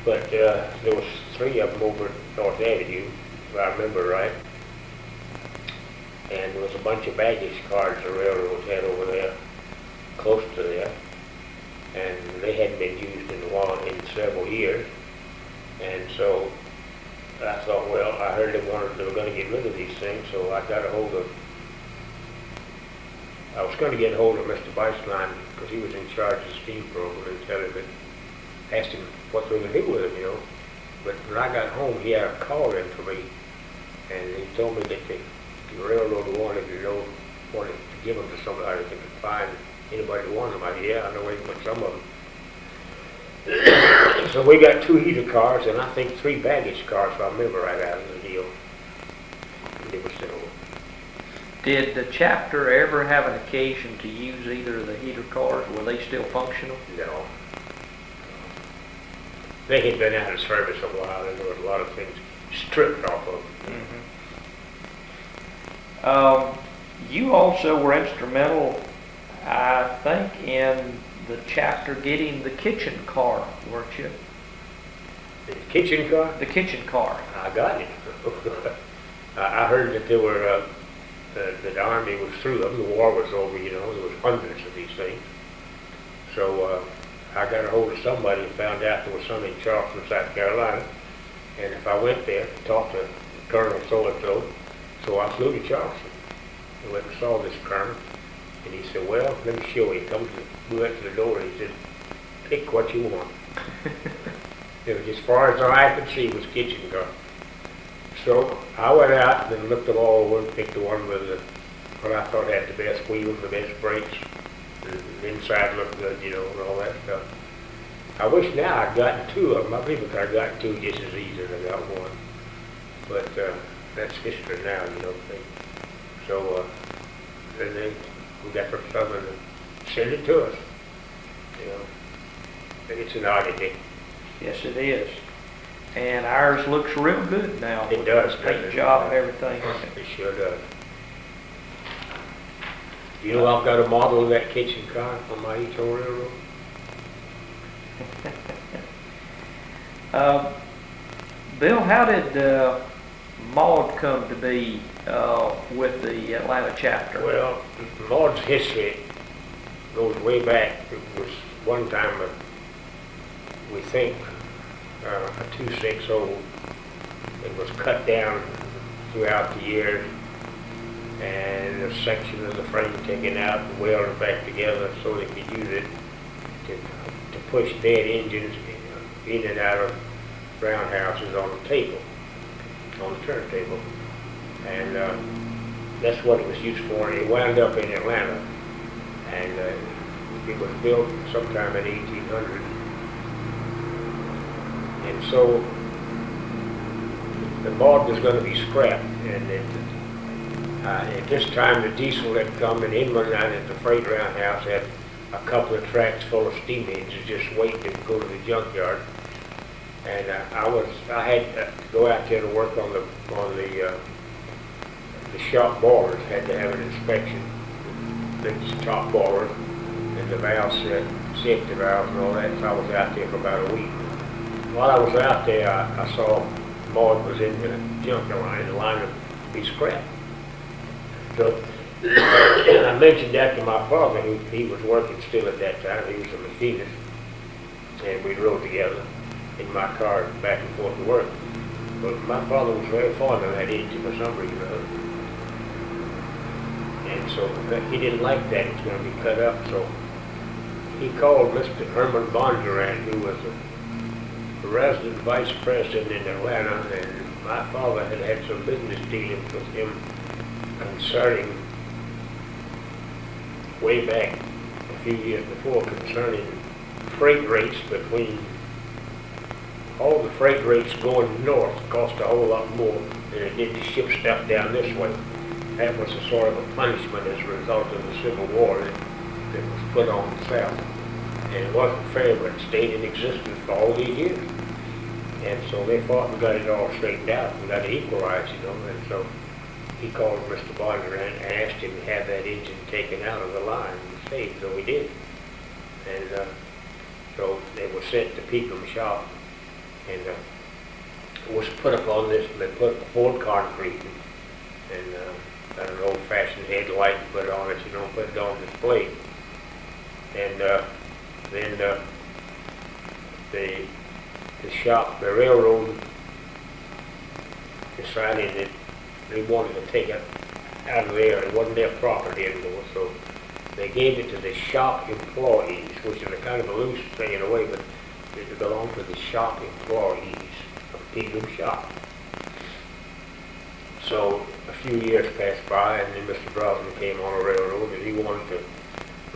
But there was 3 of them over North Avenue, if I remember right, and there was a bunch of baggage cars the railroads had over there, close to there, and they hadn't been used in several years, and so I thought, well, I heard they were going to get rid of these things, so I was going to get a hold of Mr. Beislein, because he was in charge of the steam program, and asked him what they were going to do with them, you know. But when I got home, he had a call in for me, and he told me that the railroad wanted to give them to somebody that could find anybody who wanted them. I said, yeah, I know where you put some of them. So we got 2 heater cars, and I think 3 baggage cars, if I remember right out of the deal. They were still. Did the chapter ever have an occasion to use either of the heater cars? Were they still functional? No. They had been out of service a while, and there was a lot of things stripped off of them. Mm-hmm. You also were instrumental, I think, in the chapter getting the kitchen car, weren't you? The kitchen car? The kitchen car. I got it. I heard that there were, that the Army was through them, the war was over, you know, there was hundreds of these things. So I got a hold of somebody and found out there was some in Charleston, South Carolina, and if I went there to talk to Colonel so-and-so, so I flew to Charleston. I went and saw this colonel, and he said, well, let me show you. We went to the door, and he said, pick what you want. It was as far as the eye could see was kitchen car. So I went out and looked them all over and picked the one with what I thought had the best wheels, the best brakes, the inside looked good, you know, and all that stuff. I wish now I'd gotten 2 of them. I believe I got 2 just as easy as I got 1. But that's history now, you know. So then we got from Southern to send it to us, you know. And it's an oddity. Yes, it is. And ours looks real good now. It does. Paint job and everything. It sure does. You know, I've got a model of that kitchen car on my East Old Railroad. Bill, how did Maud come to be with the Atlanta chapter? Well, Maud's history goes way back. It was one time, we think, a 260 it was cut down throughout the years, and a section of the frame taken out and welded back together so they could use it to push dead engines in and out of roundhouses on the table, on the turntable. And that's what it was used for. And it wound up in Atlanta, and it was built sometime in 1800. And so the Maud was going to be scrapped, and at this time the diesel had come, and inland out at the freight roundhouse had a couple of tracks full of steam engines just waiting to go to the junkyard. And I had to go out there to work on the shop boilers. Had to have an inspection. The top boiler and the valve set, safety valves and all that. So I was out there for about a week. While I was out there, I saw Maud was in the junk line, the line to be scrapped. So I mentioned that to my father, who he was working still at that time. He was a machinist, and we rode together in my car back and forth to work. But my father was very fond of that engine for some reason or other. And so he didn't like that it was going to be cut up. So he called Mr. Herman Bondurant, who was a resident vice president in Atlanta, and my father had had some business dealings with him concerning, way back a few years before, concerning freight rates between all the freight rates going north cost a whole lot more than it did to ship stuff down this way. That was a sort of a punishment as a result of the Civil War that was put on the South. And it wasn't fair, but it stayed in existence for all these years. And so they fought and got it all straightened out and got it equalized, you know. And so he called Mr. Bondurant and asked him to have that engine taken out of the line and saved, so we did. And so they were sent to Peakham's shop, and it was put up on this, they put poured concrete and got an old-fashioned headlight and put it on it, you know, put it on display. And then the shop, the railroad decided that they wanted to take it out of there. It wasn't their property anymore, so they gave it to the shop employees, which is a kind of a loose thing in a way, but it belonged to the shop employees of Peakham's shop. So a few years passed by, and then Mr. Brosnan came on a railroad, and he wanted to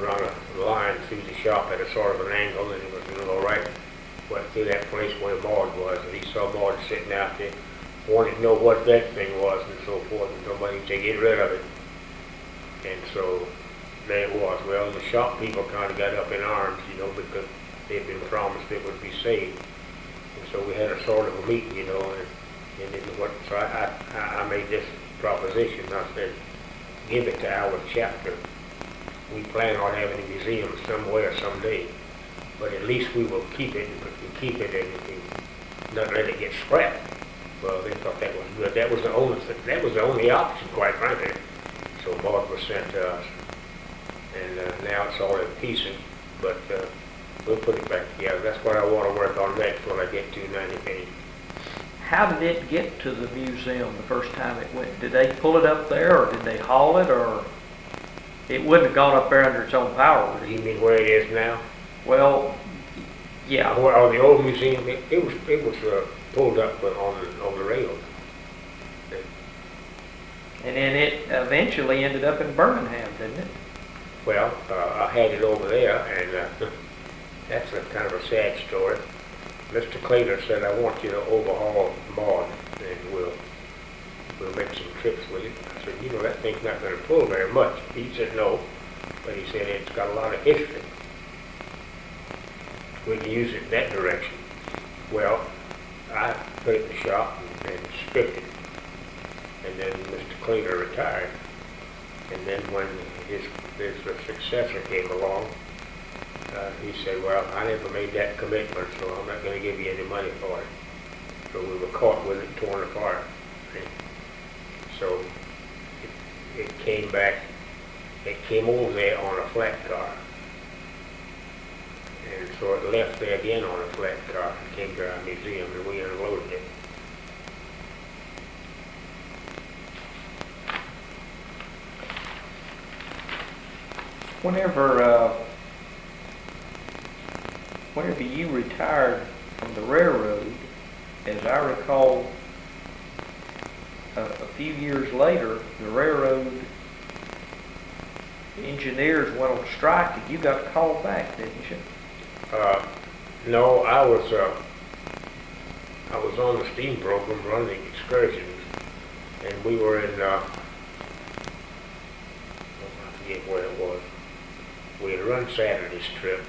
run a line through the shop at a sort of an angle, and it was doing all right. Went through that place where Maud was, and he saw Maud sitting out there, wanted to know what that thing was and so forth, and nobody to get rid of it. And so there it was. Well, the shop people kind of got up in arms, you know, because they'd been promised it would be saved. And so we had a sort of a meeting, you know, and so I made this proposition. I said, give it to our chapter. We plan on having a museum somewhere someday, but at least we will keep it and not let it get scrapped. Well, they thought that was good. That was the only option, quite frankly. So Maud was sent to us, and now it's all in pieces, but we'll put it back together. That's what I want to work on next when I get to 90 How did it get to the museum the first time it went? Did they pull it up there, or did they haul it, or it wouldn't have gone up there under its own power, would it? You mean where it is now? Well, yeah. Or the old museum, it was pulled up on the rail. And then it eventually ended up in Birmingham, didn't it? Well, I had it over there, and that's a kind of a sad story. Mr. Clayton said, I want you to overhaul Maud, and we'll make some trips with it. I said, you know, that thing's not going to pull very much. He said no, but he said it's got a lot of history. We can use it in that direction. Well, I put it in the shop and stripped it. And then Mr. Cleaner retired. And then when his successor came along, he said, well, I never made that commitment, so I'm not going to give you any money for it. So we were caught with it torn apart. So it came back, it came over there on a flat car. And so it left there again on a flat car and came to our museum, and we unloaded it. Whenever you retired from the railroad, as I recall, a few years later, the railroad engineers went on strike, and you got called back, didn't you? No, I was on the steam program running excursions, and we were in, I forget where it was. We had run Saturday's trip,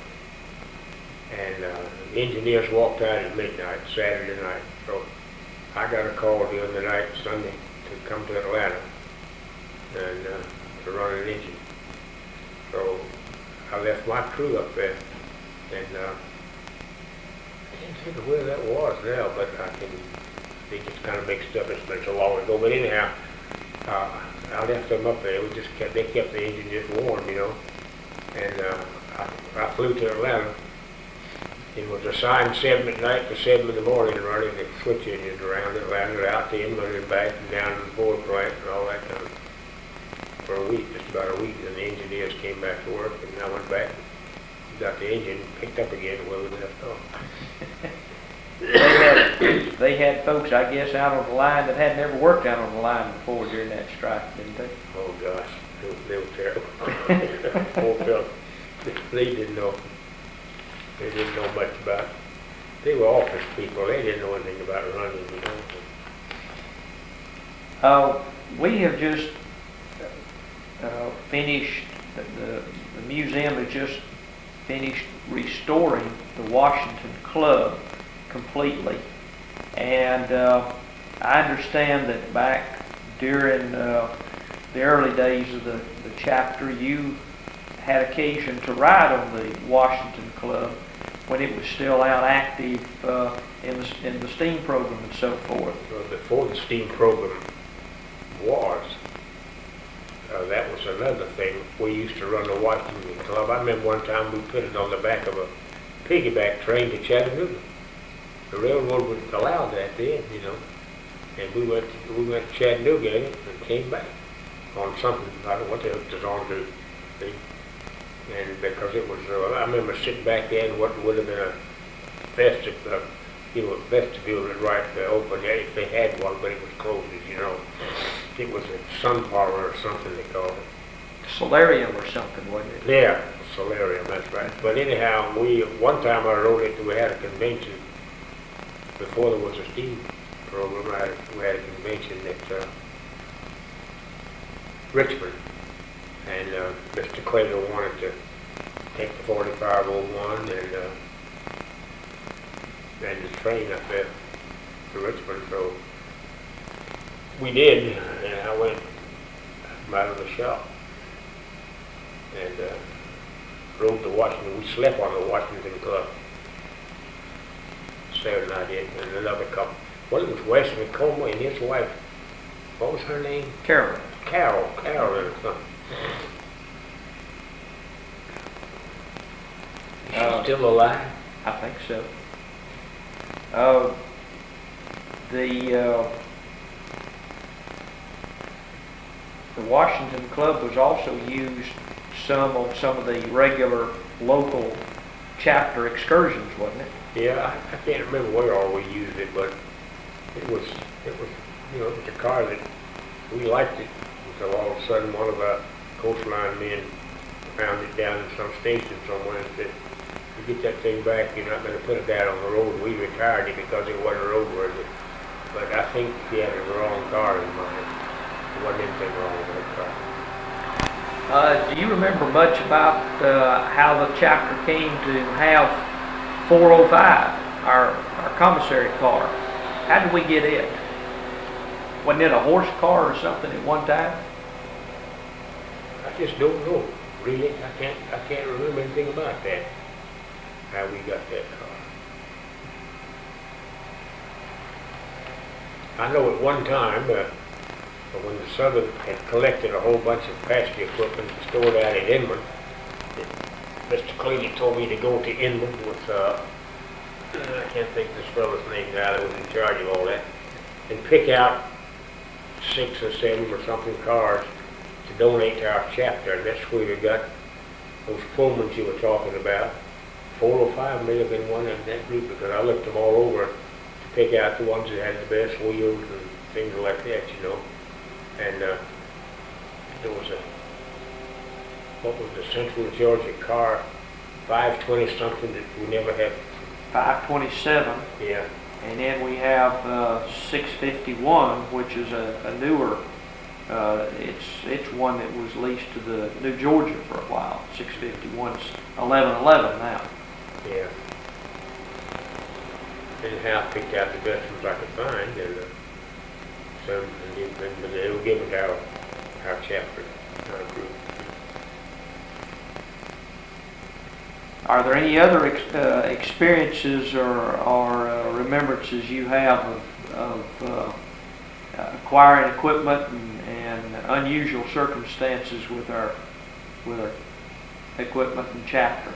And the engineers walked out at midnight, Saturday night. So I got a call during the night, Sunday, to come to Atlanta and to run an engine. So I left my crew up there, and I can't think of where that was now, but they just kind of mixed up. It's been so long ago. But anyhow, I left them up there. They kept the engine just warm, you know. And I flew to Atlanta. It was assigned 7 at night to 7 in the morning, running the switch engines around Atlanta, out to England and back and down to the Ford plant and all that kind of, for a week, just about a week. And the engineers came back to work, and I went back, got the engine picked up again where we left off. They had folks, I guess, out on the line that had never worked out on the line before during that strike, didn't they? Oh gosh, they were terrible. Poor fellow. They didn't know. They didn't know much about it. They were office people. They didn't know anything about running, you know. We have just finished, the museum has just finished restoring the Washington Club completely. And I understand that back during the early days of the chapter, you had occasion to ride on the Washington Club when it was still out active in the steam program and so forth. Well, before the steam program was, that was another thing. We used to run the Washington Club. I remember one time we put it on the back of a piggyback train to Chattanooga. The railroad would allow that then, you know. And we went to Chattanooga in it and came back on something, I don't know what it was on to. And because it was, I remember sitting back there in what would have been a vestibule, that right open, if they had one, but it was closed, you know. It was a sun parlor or something they called it. Solarium or something, wasn't it? Yeah, solarium, that's right. But anyhow, one time I wrote it, we had a convention, before there was a steam program, we had a convention at Richmond. And Mr. Clayton wanted to take the 4501 and the train up there to Richmond. So we did, and I went out of the shop and rode to Washington. We slept on the Washington Club Saturday night, and another couple. Well, it was Wes McComb and his wife. What was her name? Carol or something. Is she still alive? I think so. The Washington Club was also used on some of the regular local chapter excursions, wasn't it? Yeah, I can't remember where all we used it, but it was you know, it was a car that we liked it until all of a sudden one of our coastline men found it down in some station somewhere and said, "You get that thing back, you're not going to put it out on the road." We retired it because it wasn't roadworthy. But I think he had the wrong car in mind. There wasn't anything wrong with that car. Do you remember much about how the chapter came to have 405, our commissary car? How did we get it? Wasn't it a horse car or something at one time? I just don't know. Really, I can't remember anything about that. How we got that car. I know at one time, when the Southern had collected a whole bunch of passenger equipment and stored out in Inman, Mr. Cleary told me to go to Inman with, I can't think of this fellow's name now that was in charge of all that, and pick out 6 or 7 or something cars to donate to our chapter. And that's where we got those Pullmans you were talking about. 405 may have been one in that group, because I looked them all over to pick out the ones that had the best wheels and things like that, you know. And there was what was the Central Georgia car, 520 something that we never had. 527. Yeah. And then we have 651, which is a newer. It's one that was leased to the New Georgia for a while. 651 is 1111 now. Yeah. in-house, picked out the best ones I could find, and but they were given to our chapter, our group. Are there any other experiences or remembrances you have of acquiring equipment and unusual circumstances with our equipment and chapter?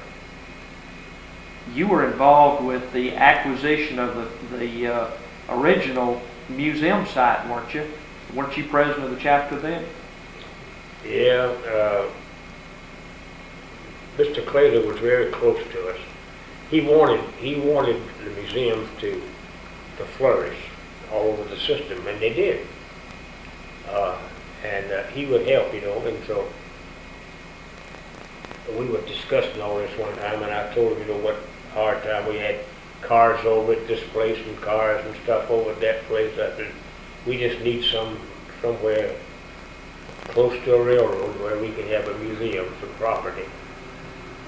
You were involved with the acquisition of the original museum site, weren't you? Weren't you president of the chapter then? Yeah, Mr. Clayton was very close to us. He wanted the museums to flourish all over the system, and they did. And he would help, and so we were discussing all this one time, and I told him, what hard time we had, cars over at this place and cars and stuff over at that place. I said, we just need somewhere close to a railroad where we can have a museum, some property.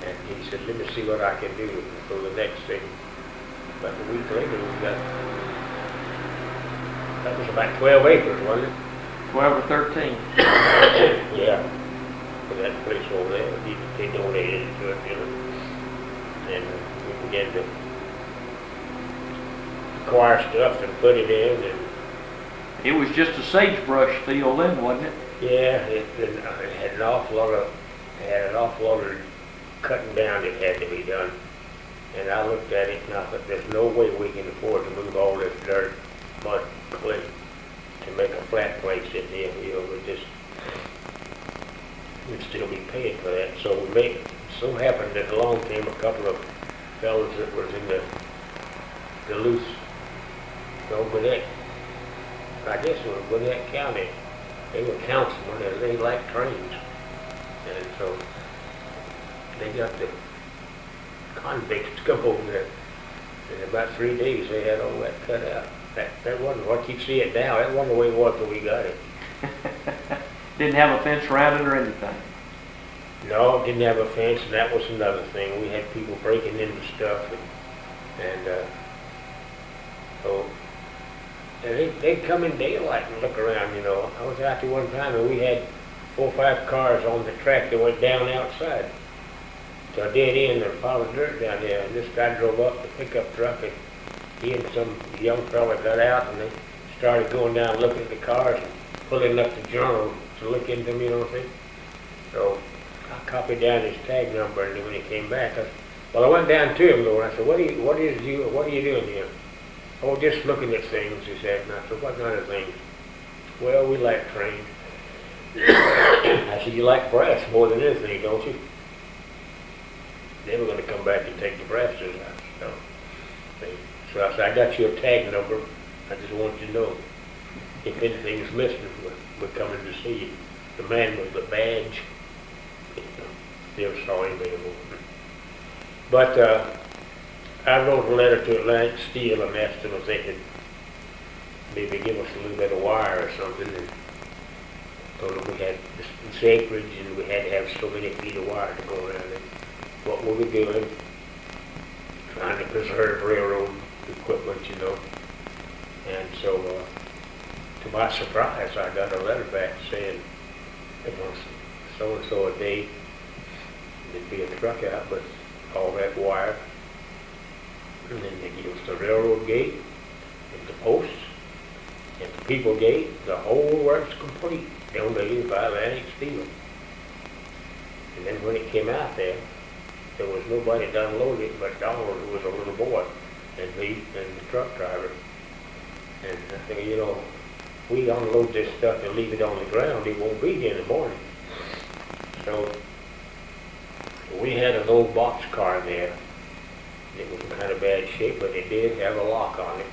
And he said, let me see what I can do. So the next thing, about a week later, that was about 12 acres, wasn't it? 12 or 13. Yeah, for that place over there. They donated it to us, and we began to acquire stuff and put it in. And it was just a sagebrush field then, wasn't it? yeah, it had an awful lot of cutting down that had to be done. And I looked at it and I thought, there's no way we can afford to move all this dirt, mud, clay to make a flat place in here. We'd still be paying for that. So so happened that along came a couple of fellows that was in the Duluth, Gwinnett, I guess it was Gwinnett County. They were councilmen and they liked trains. And so they got the convicts to come over there. In about 3 days they had all that cut out. That wasn't what you see it now. That wasn't the way it was when we got it. Didn't have a fence around it or anything? No, it didn't have a fence, and that was another thing. We had people breaking into stuff, and they'd come in daylight and look around, I was out there one time, and we had 4 or 5 cars on the track that went down outside to a dead end and a pile of dirt down there. And this guy drove up the pickup truck, and he and some young fella got out, and they started going down looking at the cars and pulling up the journal to look into them, So I copied down his tag number, and then when he came back, I went down to him though, and I said, what are you doing here? Oh, just looking at things, he said. And I said, what kind of things? Well, we like trains. I said, you like brass more than anything, don't you? They were going to come back and take the brasses out. So I said, I got you a tag number. I just want you to know if anything's missing, we're coming to see you. The man with the badge, never saw him anymore. But I wrote a letter to Atlantic Steel and asked them if they could maybe give us a little bit of wire or something. And told them we had this acreage and we had to have so many feet of wire to go around it. What were we doing? Trying to preserve railroad equipment, And so, to my surprise, I got a letter back saying it was so-and-so a day. There'd be a truck out with all that wire. And then they give us the railroad gate, and the posts, and the people gate. The whole work's complete, donated by Atlantic Steel. And then when it came out there was nobody to unload it but Donald, who was a little boy, and me, and the truck driver. And I think, we unload this stuff and leave it on the ground, it won't be here in the morning. So we had an old box car there. It was in kind of bad shape, but it did have a lock on it.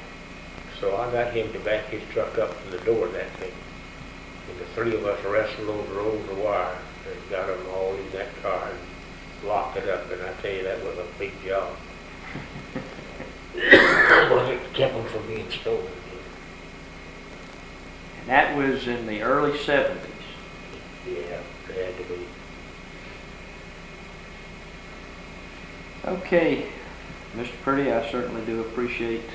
So I got him to back his truck up to the door of that thing. And the 3 of us wrestled over rolls of wire and got them all in that car and locked it up. And I tell you, that was a big job. Well, it kept them from being stolen. And that was in the early 70s. Yeah, it had to be. Okay, Mr. Purdie, I certainly do appreciate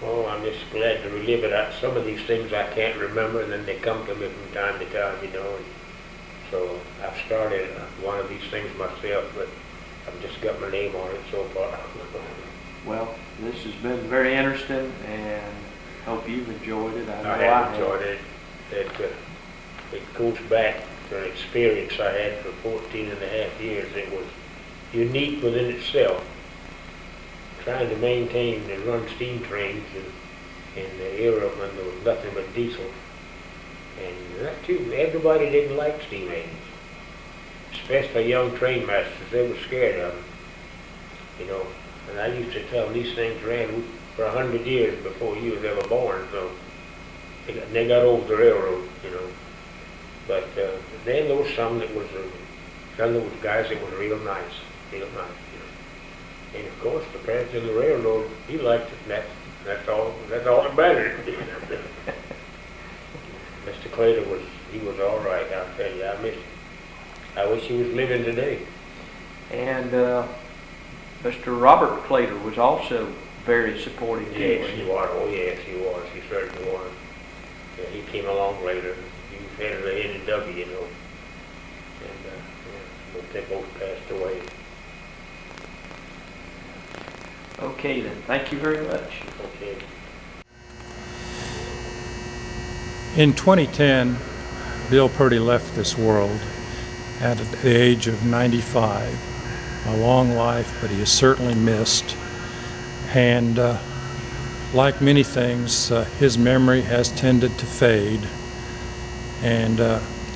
Oh, I'm just glad to relive it. Some of these things I can't remember, and then they come to me from time to time, you know. And so I've started one of these things myself, but I've just got my name on it so far. Well, this has been very interesting, and hope you've enjoyed it. I know I have enjoyed it. It goes back to an experience I had for 14 and a half years. It was unique within itself. Trying to maintain and run steam trains in the era when there was nothing but diesel. And that too, everybody didn't like steam engines. Especially young train masters, they were scared of them. You know, and I used to tell them these things ran for 100 years before you was ever born, so they got over the railroad, you know. But then there was some that was, some of those guys that was real nice, you know. And of course, the president of the railroad, he liked it, and that's all that mattered. Mr. Clayton he was all right, I'll tell you, I miss him. I wish he was living today. And Mr. Robert Clater was also very supportive. Yes, he was. Oh, yes, he was. He certainly was. Yeah, he came along later. He was head of the N&W, you know. And but they both passed away. Okay, then. Thank you very much. Okay. In 2010, Bill Purdie left this world at the age of 95. A long life, but he is certainly missed. And like many things, his memory has tended to fade. And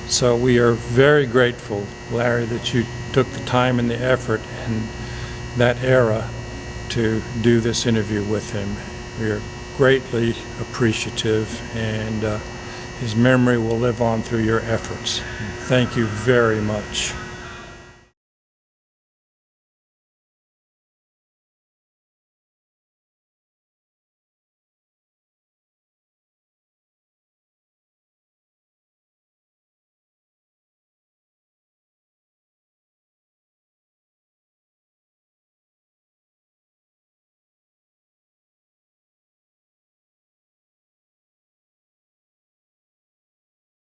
so we are very grateful, Larry, that you took the time and the effort in that era to do this interview with him. We are greatly appreciative, and his memory will live on through your efforts. Thank you very much.